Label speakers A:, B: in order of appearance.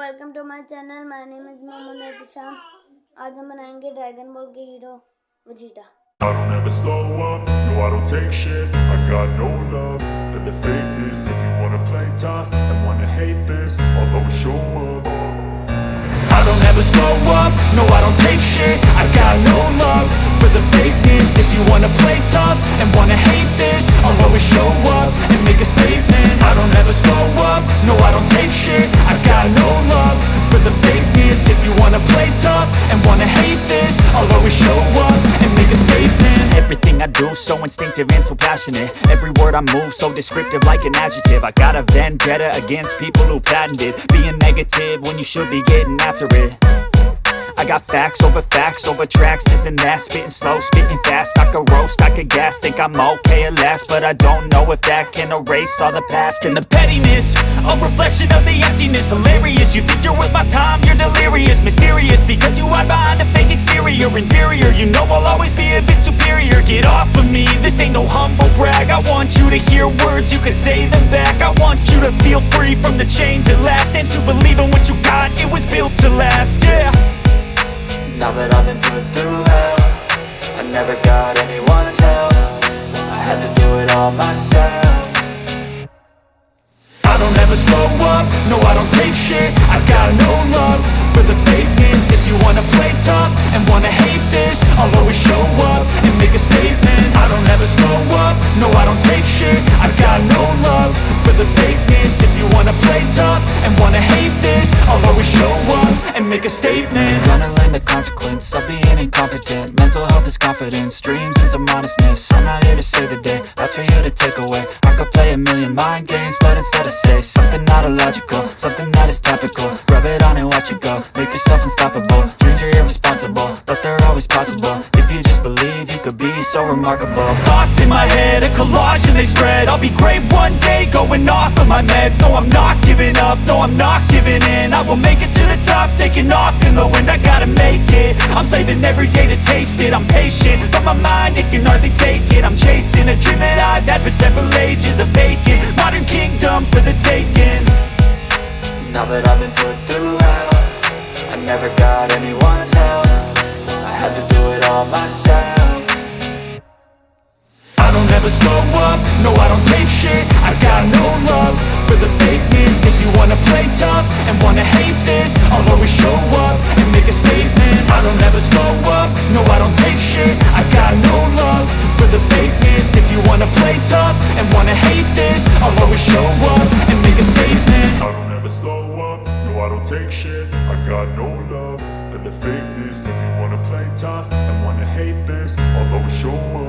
A: Welcome to my channel. My name is Mohammad Ehtisham. आज हम बनाएंगे ड्रैगन बॉल के hero Vegeta.
B: I don't ever slow up, no I don't take shit. I got no love for the fakeness. If you wanna play tough and wanna hate this, I'll always show up. I don't ever slow up, no I don't take shit. I got no love for the fakeness. If you wanna play tough and wanna hate this, I'll always show up and make a statement. I don't ever slow up, no I don't take shit. I got no love for the fakeness. If you wanna play tough and wanna hate this, I'll always show up and make a statement. Everything I do so instinctive and so passionate. Every word I move so descriptive like an adjective. I got a vendetta against people who patented being negative when you should be getting after it. I got facts over tracks, this and that. Spitting slow, spitting fast. I could roast, I could gas. Think I'm okay at last, but I don't know if that can erase all the past. And the pettiness, a reflection of the emptiness. Hilarious, you think you're worth my time, you're delirious. Mysterious, because you hide behind a fake exterior. Inferior, you know I'll always be a bit superior. Get off of me, this ain't no humble brag. I want you to hear words, you can say them back. I want you to feel free from the chains at last, and to believe in what you got, it was built to last, yeah.
C: Now that I've been put through hell, I never got anyone's help. I had to do it all myself.
B: I don't ever slow up, no I don't take shit. I got no love for the fakeness. If you wanna play tough and wanna hate this, I'll always show up and make a statement. I don't ever slow up, no I don't take shit. I got no love for the fakeness. If you wanna play tough and wanna hate this, I'll always show up and make a statement.
C: Gonna learn the consequence of being incompetent. Mental health is confidence, dreams and some honestness. I'm not here to save the day, that's for you to take away. I could play a million mind games, but instead I say something not illogical, something that is topical. Rub it on and watch it go, make yourself unstoppable. Dreams are irresponsible, but they're always possible. If you just believe, you could be so remarkable.
B: Thoughts in my head, a collage and they spread. I'll be great one day, going off of my meds. No, I'm not giving up, no, I'm not giving in. I will make it to the top, taking off in the wind. I gotta make it, I'm saving every day to taste it. I'm patient, but my mind, it can hardly take it. I'm chasing a dream that I've had for several ages. A vacant, modern kingdom for the taking.
C: Now that I've been put through hell, I never got anyone's help. I had to do it all myself.
B: I don't ever slow up, no I don't take shit. I got no love for the fakeness. If you wanna play tough and wanna hate this, I'll always show up and make a statement. I don't ever slow up, no I don't take shit. I got no love for the fakeness. If you wanna play tough and wanna hate this, I'll always show up and make a statement. I don't ever slow up, no I don't take shit. I got no love for the fakeness. If you wanna play tough and wanna hate this, I'll always show up